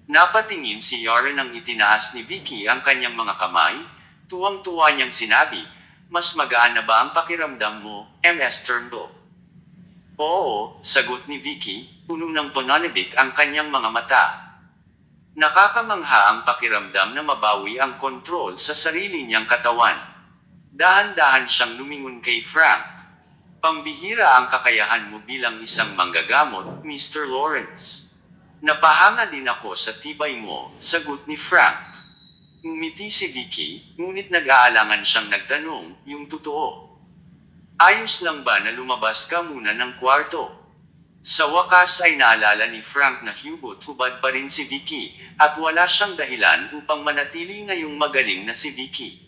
Napatingin si Yara nang itinaas ni Vicky ang kanyang mga kamay, tuwang-tuwa niyang sinabi, "Mas magaan na ba ang pakiramdam mo, Ms. Turnbull?" "Oo," sagot ni Vicky, puno ng pananabik ang kanyang mga mata. Nakakamangha ang pakiramdam na mabawi ang kontrol sa sarili niyang katawan. Dahan-dahan siyang lumingon kay Frank. "Pambihira ang kakayahan mo bilang isang manggagamot, Mr. Lawrence." "Napahanga din ako sa tibay mo," sagot ni Frank. Ngumiti si Vicky, ngunit nag-aalangan siyang nagtanong, "Yung totoo? Ayos lang ba na lumabas ka muna ng kwarto?" Sa wakas ay naalala ni Frank na hubad pa rin si Vicky, at wala siyang dahilan upang manatili ngayong magaling na si Vicky.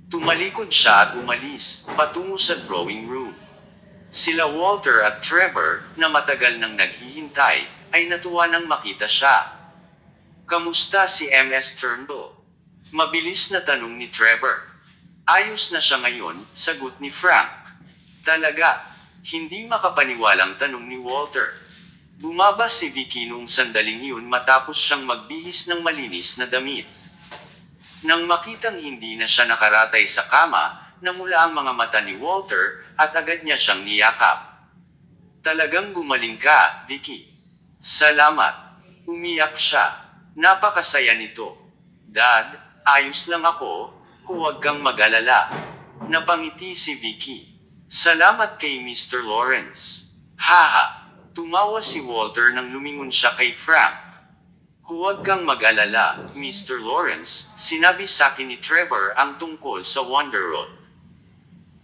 Tumalikod siya at umalis, patungo sa drawing room. Sila Walter at Trevor, na matagal nang naghihintay, ay natuwa nang makita siya. "Kamusta si Ms. Turnbull?" Mabilis na tanong ni Trevor. "Ayos na siya ngayon," sagot ni Frank. "Talaga?" Hindi makapaniwalang tanong ni Walter. Bumaba si Vicky noong sandaling iyon matapos siyang magbihis ng malinis na damit. Nang makitang hindi na siya nakaratay sa kama, namula ang mga mata ni Walter, at agad niya siyang niyakap. "Talagang gumaling ka, Vicky." "Salamat." Umiyak siya. "Napakasaya nito." "Dad, ayos lang ako, huwag kang mag-alala." Napangiti si Vicky. "Salamat kay Mr. Lawrence." "Haha." Tumawa si Walter nang lumingon siya kay Frank. "Huwag kang mag-alala, Mr. Lawrence, sinabi sa akin ni Trevor ang tungkol sa Wonder Road.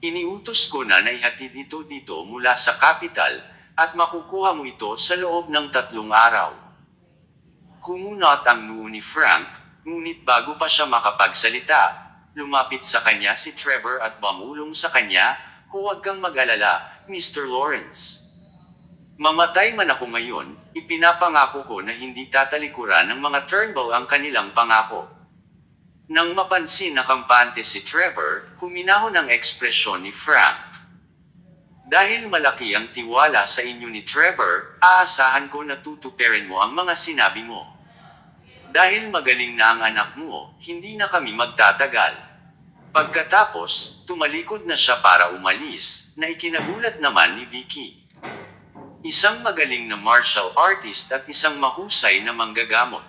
Iniutos ko na ihatid ito dito mula sa kapital, at makukuha mo ito sa loob ng 3 araw. Kumunot ang noo ni Frank, ngunit bago pa siya makapagsalita, lumapit sa kanya si Trevor at bumulong sa kanya, "Huwag kang mag-alala, Mr. Lawrence. Mamatay man ako ngayon, ipinapangako ko na hindi tatalikuran ng mga Turnbull ang kanilang pangako." Nang mapansin na kampante si Trevor, huminahon ang ekspresyon ni Frank. "Dahil malaki ang tiwala sa inyo ni Trevor, aasahan ko na tutuparin mo ang mga sinabi mo. Dahil magaling na ang anak mo, hindi na kami magtatagal." Pagkatapos, tumalikod na siya para umalis, na ikinagulat naman ni Vicky. Isang magaling na martial artist at isang mahusay na manggagamot.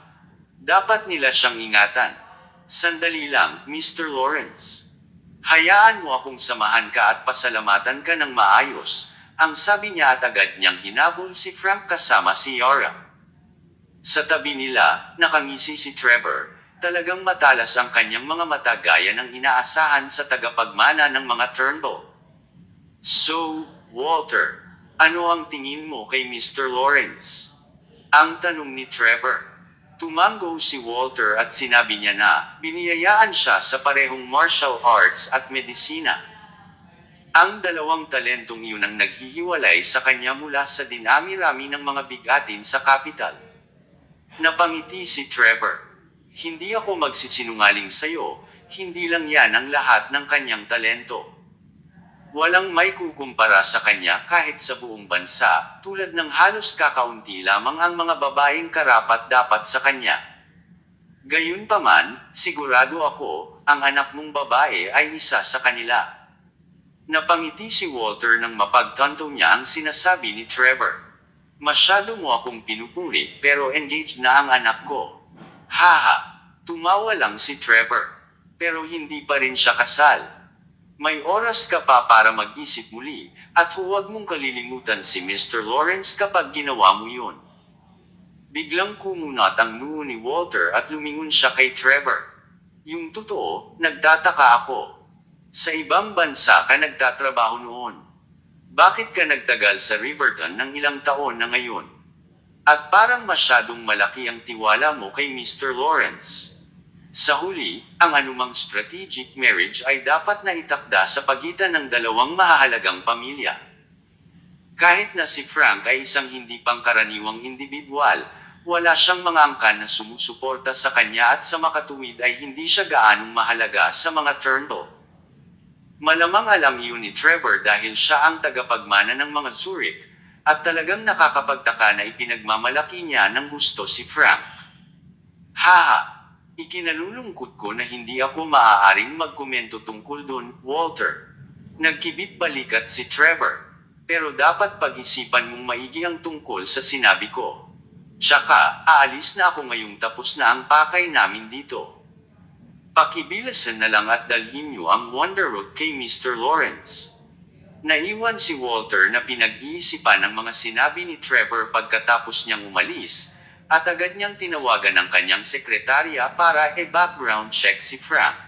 Dapat nila siyang ingatan. "Sandali lang, Mr. Lawrence. Hayaan mo akong samahan ka at pasalamatan ka ng maayos," ang sabi niya at agad niyang hinabol si Frank kasama si Yara. Sa tabi nila, nakangisi si Trevor. Talagang matalas ang kanyang mga mata gaya ng inaasahan sa tagapagmana ng mga Turnbull. "So, Walter, ano ang tingin mo kay Mr. Lawrence?" ang tanong ni Trevor. Tumango si Walter at sinabi niya na biniyayaan siya sa parehong martial arts at medisina. Ang dalawang talentong iyon ang naghihiwalay sa kanya mula sa dinami-rami ng mga bigatin sa kapital. Napangiti si Trevor. "Hindi ako magsisinungaling sa'yo, hindi lang yan ang lahat ng kanyang talento. Walang may kukumpara sa kanya kahit sa buong bansa, tulad ng halos kakaunti lamang ang mga babaeng karapat-dapat sa kanya. Gayunpaman, sigurado ako, ang anak mong babae ay isa sa kanila." Napangiti si Walter nang mapagtanto niya ang sinasabi ni Trevor. "Masyado mo akong pinupuri, pero engaged na ang anak ko." "Haha." Tumawa lang si Trevor. Pero hindi pa rin siya kasal. "May oras ka pa para mag-isip muli, at huwag mong kalilimutan si Mr. Lawrence kapag ginawa mo yun." Biglang kumunat ang noo ni Walter at lumingon siya kay Trevor. "Yung totoo, nagtataka ako. Sa ibang bansa ka nagtatrabaho noon. Bakit ka nagtagal sa Riverton ng ilang taon na ngayon? At parang masyadong malaki ang tiwala mo kay Mr. Lawrence. Sa huli, ang anumang strategic marriage ay dapat na itakda sa pagitan ng dalawang mahahalagang pamilya." Kahit na si Frank ay isang hindi pangkaraniwang individual, wala siyang mga angkan na sumusuporta sa kanya at sa makatuwid ay hindi siya gaanong mahalaga sa mga turno. Malamang alam iyon ni Trevor dahil siya ang tagapagmana ng mga Zurich, at talagang nakakapagtaka na ipinagmamalaki niya ng husto si Frank. Haha! Ikinalulungkot ko na hindi ako maaaring magkomento tungkol doon, Walter. Nagkibit balikat si Trevor. Pero dapat pag-isipan mong maigi ang tungkol sa sinabi ko. Tsaka, aalis na ako ngayong tapos na ang pakay namin dito. Pakibilasan na lang at dalhin niyo ang Wonder Road kay Mr. Lawrence. Naiwan si Walter na pinag-iisipan ang mga sinabi ni Trevor pagkatapos niyang umalis, at agad niyang tinawagan ang kanyang sekretarya para i-background check si Frank.